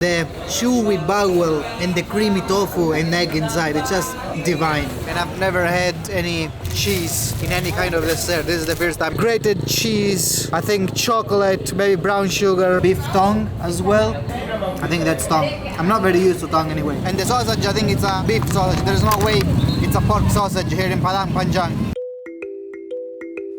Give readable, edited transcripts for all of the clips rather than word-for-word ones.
The chewy bowel and the creamy tofu and egg inside, it's just divine. And I've never had any cheese in any kind of dessert. This is the first time. Grated cheese, I think chocolate, maybe brown sugar, beef tongue as well. I think that's tongue. I'm not very used to tongue anyway. And the sausage, I think it's a beef sausage. There's no way it's a pork sausage here in Padang Panjang.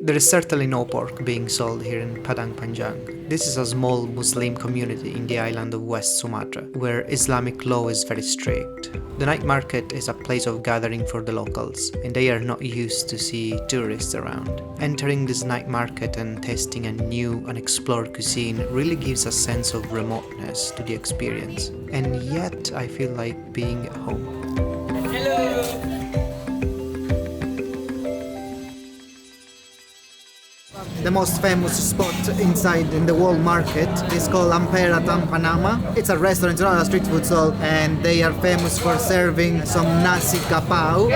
There is certainly no pork being sold here in Padang Panjang. This is a small Muslim community in the island of West Sumatra, where Islamic law is very strict. The night market is a place of gathering for the locals, and they are not used to see tourists around. Entering this night market and tasting a new, unexplored cuisine really gives a sense of remoteness to the experience, and yet I feel like being at home. Hello! The most famous spot inside in the whole market is called Ampera Tampanama. It's a restaurant, it's not a street food stall, and they are famous for serving some nasi kapau,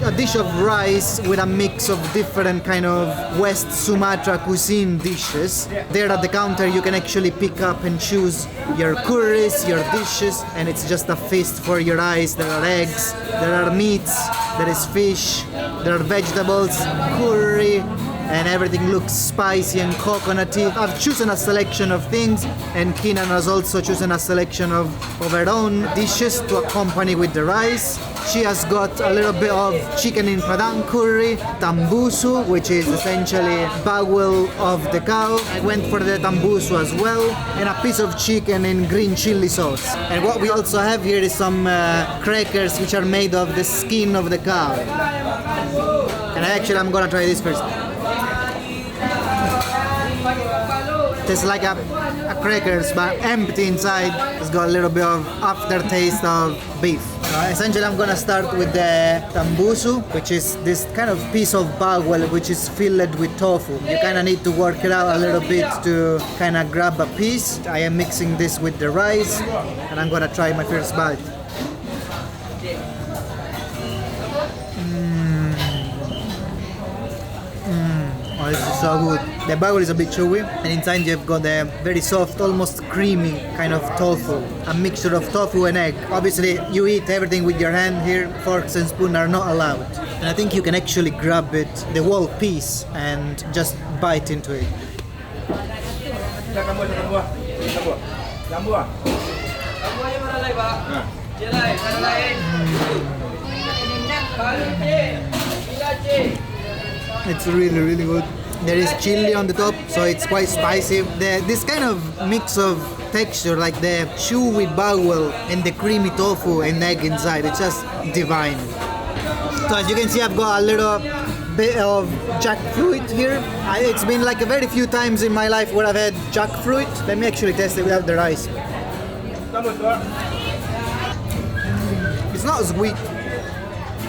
a dish of rice with a mix of different kind of West Sumatra cuisine dishes. There at the counter you can actually pick up and choose your curries, your dishes, and it's just a feast for your eyes. There are eggs, there are meats, there is fish, there are vegetables, curry, and everything looks spicy and coconutty. I've chosen a selection of things, and Keenan has also chosen a selection of her own dishes to accompany with the rice. She has got a little bit of chicken in Padang curry, tambusu, which is essentially bowel of the cow. I went for the tambusu as well, and a piece of chicken in green chili sauce. And what we also have here is some crackers which are made of the skin of the cow. And I'm gonna try this first. Tastes like a crackers, but empty inside. It's got a little bit of aftertaste of beef. Essentially, I'm gonna start with the tambusu, which is this kind of piece of bowel which is filled with tofu. You kind of need to work it out a little bit to kind of grab a piece. I am mixing this with the rice, and I'm gonna try my first bite. Oh, this is so good. The bowel is a bit chewy, and inside you've got a very soft, almost creamy kind of tofu. A mixture of tofu and egg. Obviously, you eat everything with your hand here. Forks and spoons are not allowed. And I think you can actually grab it, the whole piece, and just bite into it. It's really, really good. There is chili on the top, so it's quite spicy. This kind of mix of texture, like the chewy bowel and the creamy tofu and egg inside, it's just divine. So as you can see, I've got a little bit of jackfruit here. It's been like a very few times in my life where I've had jackfruit. Let me actually test it without the rice. It's not sweet.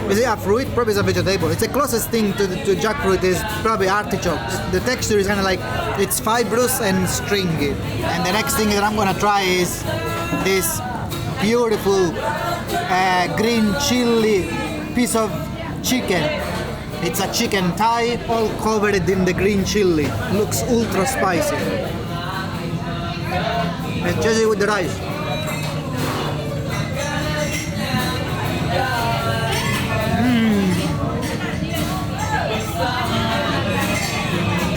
Is it a fruit? Probably it's a vegetable. It's the closest thing to jackfruit is probably artichokes. The texture is kind of like, it's fibrous and stringy. And the next thing that I'm gonna try is this beautiful green chili piece of chicken. It's a chicken thigh, all covered in the green chili. Looks ultra spicy. And just it with the rice.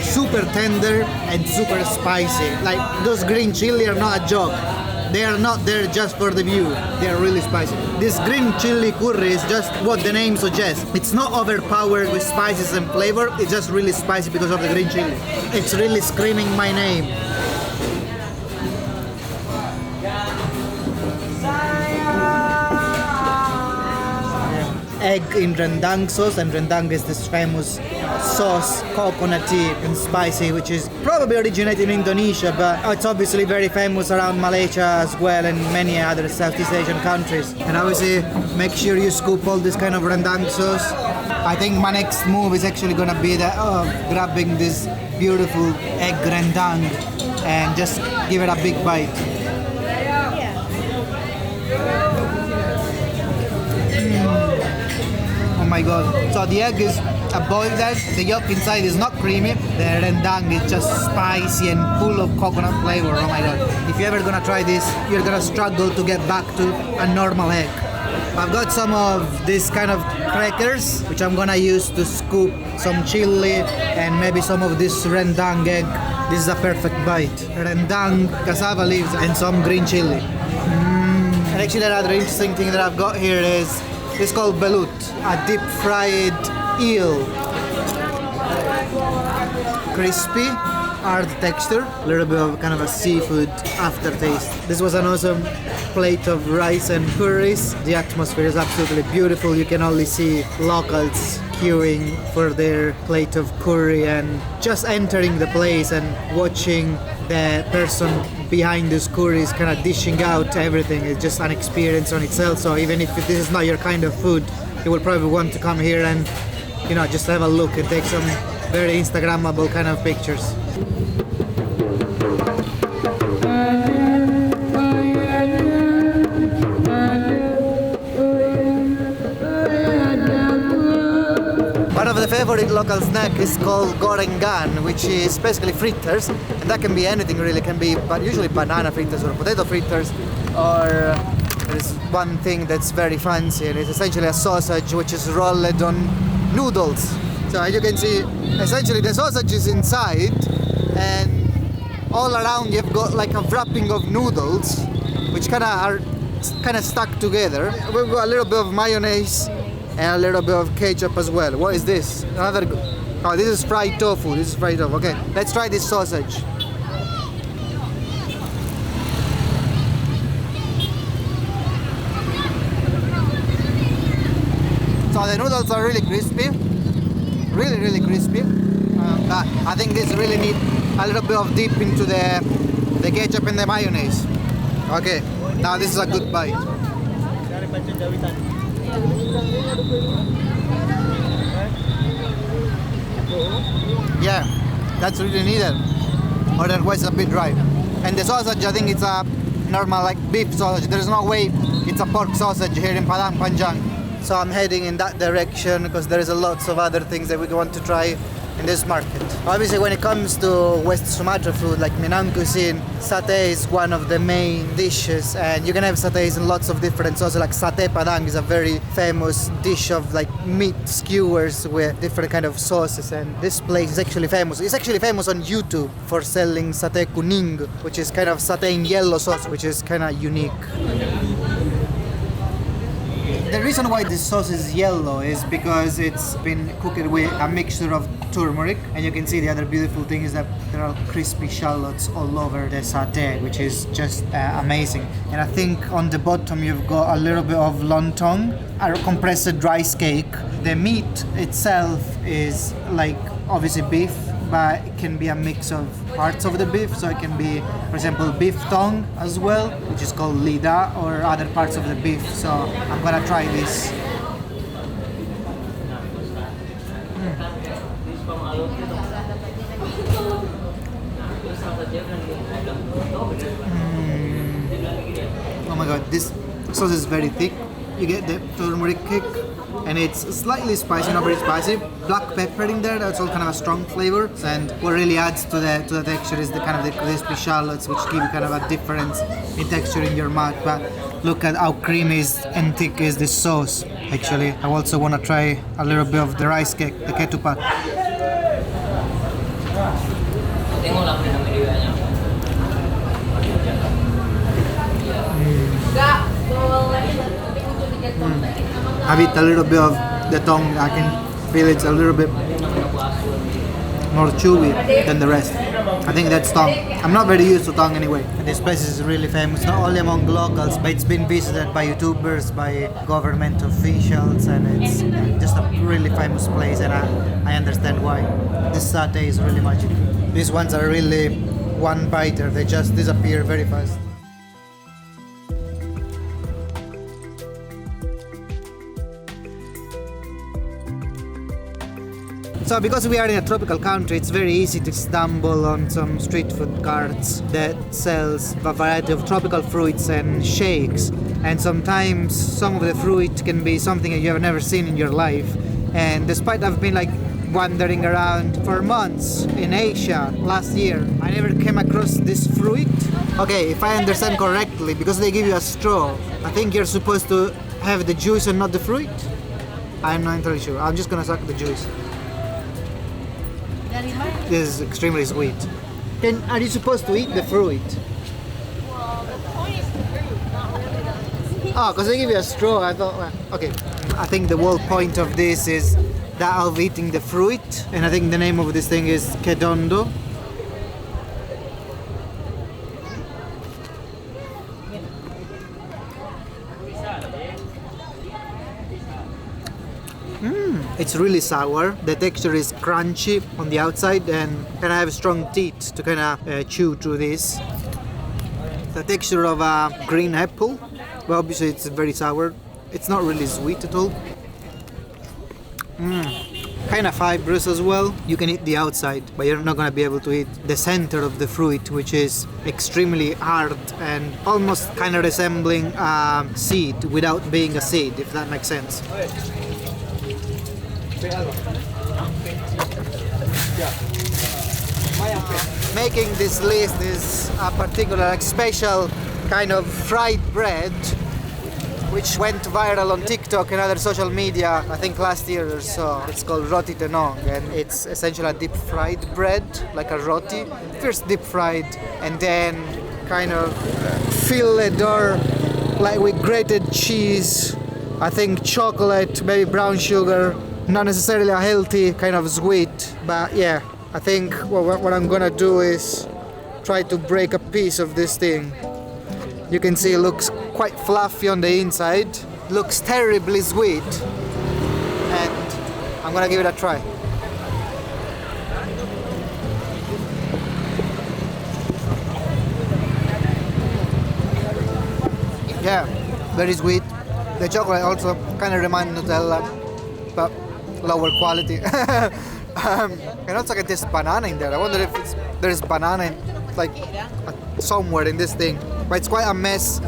Super tender and super spicy. Like, those green chili are not a joke. They are not there just for the view. They are really spicy. This green chili curry is just what the name suggests. It's not overpowered with spices and flavor. It's just really spicy because of the green chili. It's really screaming my name. Egg in rendang sauce, and rendang is this famous sauce, coconutty and spicy, which is probably originated in Indonesia, but it's obviously very famous around Malaysia as well, and many other Southeast Asian countries. And obviously, make sure you scoop all this kind of rendang sauce. I think my next move is actually gonna be that grabbing this beautiful egg rendang and just give it a big bite. my god. So the egg is a boiled egg, the yolk inside is not creamy, the rendang is just spicy and full of coconut flavor. Oh my god. If you're ever gonna try this, you're gonna struggle to get back to a normal egg. I've got some of this kind of crackers, which I'm gonna use to scoop some chili and maybe some of this rendang egg. This is a perfect bite. Rendang, cassava leaves and some green chili. And actually another interesting thing that I've got here is, it's called belut, a deep fried eel. Crispy, hard texture, a little bit of kind of a seafood aftertaste. This was an awesome plate of rice and curries. The atmosphere is absolutely beautiful. You can only see locals queuing for their plate of curry, and just entering the place and watching the person behind this curry is kind of dishing out everything. It's just an experience on itself. So even if this is not your kind of food, you will probably want to come here and, you know, just have a look and take some very Instagrammable kind of pictures. One of the favorite local snack is called gorengan, which is basically fritters, and that can be anything really. It can be usually banana fritters or potato fritters, or there's one thing that's very fancy, and it's essentially a sausage which is rolled on noodles. So as you can see, essentially the sausage is inside, and all around you've got like a wrapping of noodles, which kind of are stuck together. We've got a little bit of mayonnaise and a little bit of ketchup as well. What is this? Oh, this is fried tofu. This is fried tofu. Okay, let's try this sausage. So the noodles are really crispy, really crispy. But I think this really need a little bit of dip into the ketchup and the mayonnaise. Okay, now this is a good bite. Yeah, that's really needed, otherwise it's a bit dry. And the sausage, I think it's a normal like beef sausage. There's no way it's a pork sausage here in Padang Panjang. So I'm heading in that direction because there is a lots of other things that we want to try in this market. Obviously, when it comes to West Sumatra food like Minang cuisine, satay is one of the main dishes, and you can have satays in lots of different sauces. Like satay Padang is a very famous dish of like meat skewers with different kind of sauces, and this place is actually famous. It's actually famous on YouTube for selling satay kuning, which is kind of satay in yellow sauce, which is kind of unique. The reason why this sauce is yellow is because it's been cooked with a mixture of turmeric, and you can see the other beautiful thing is that there are crispy shallots all over the satay, which is just amazing. And I think on the bottom you've got a little bit of lontong, a compressed rice cake. The meat itself is like obviously beef, but it can be a mix of parts of the beef. So it can be, for example, beef tongue as well, which is called lida, or other parts of the beef. So I'm gonna try this. Oh my god, this sauce is very thick. You get the turmeric kick, and it's slightly spicy, not very spicy. Black pepper in there, that's all kind of a strong flavor. And what really adds to the texture is the kind of the crispy shallots, which give you kind of a difference in texture in your mouth. But look at how creamy and thick is this sauce. Actually, I also want to try a little bit of the rice cake, the ketupat. I eat a little bit of the tongue. I can feel it's a little bit more chewy than the rest. I think that's tongue. I'm not very used to tongue anyway. And this place is really famous, not only among locals, but it's been visited by YouTubers, by government officials, and it's just a really famous place, and I understand why. This satay is really magic. These ones are really one biter, they just disappear very fast. So because we are in a tropical country, it's very easy to stumble on some street food carts that sells a variety of tropical fruits and shakes. And sometimes some of the fruit can be something that you have never seen in your life. And despite I've been like wandering around for months in Asia last year, I never came across this fruit. Okay, if I understand correctly, because they give you a straw, I think you're supposed to have the juice and not the fruit. I'm not entirely sure. I'm just gonna suck the juice. This is extremely sweet. Are you supposed to eat the fruit? Oh, because they give you a straw. I thought, well, okay. I think the whole point of this is that of eating the fruit, and I think the name of this thing is kedondo. It's really sour. The texture is crunchy on the outside and kind of have strong teeth to kind of chew through this. The texture of a green apple. Well, obviously it's very sour. It's not really sweet at all. Kind of fibrous as well. You can eat the outside, but you're not going to be able to eat the center of the fruit, which is extremely hard and almost kind of resembling a seed without being a seed, if that makes sense. Making this list is a particular special kind of fried bread which went viral on TikTok and other social media, I think last year or so. It's called roti tenong, and it's essentially a deep fried bread, like a roti. First deep fried and then kind of filled or like with grated cheese, I think chocolate, maybe brown sugar. Not necessarily a healthy kind of sweet, but yeah, I think what I'm gonna do is try to break a piece of this thing. You can see it looks quite fluffy on the inside, looks terribly sweet, and I'm gonna give it a try. Yeah, very sweet. The chocolate also kind of reminds Nutella, but lower quality. And also I can taste banana in there. I wonder if there's banana like somewhere in this thing. But it's quite a mess,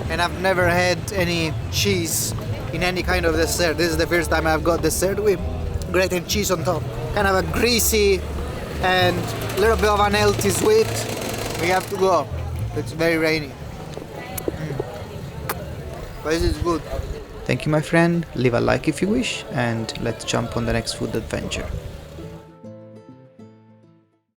and I've never had any cheese in any kind of dessert. This is the first time I've got dessert with grated cheese on top. Kind of a greasy and a little bit of an healthy sweet. We have to go. It's very rainy. But this is good. Thank you, my friend. Leave a like if you wish, and let's jump on the next food adventure.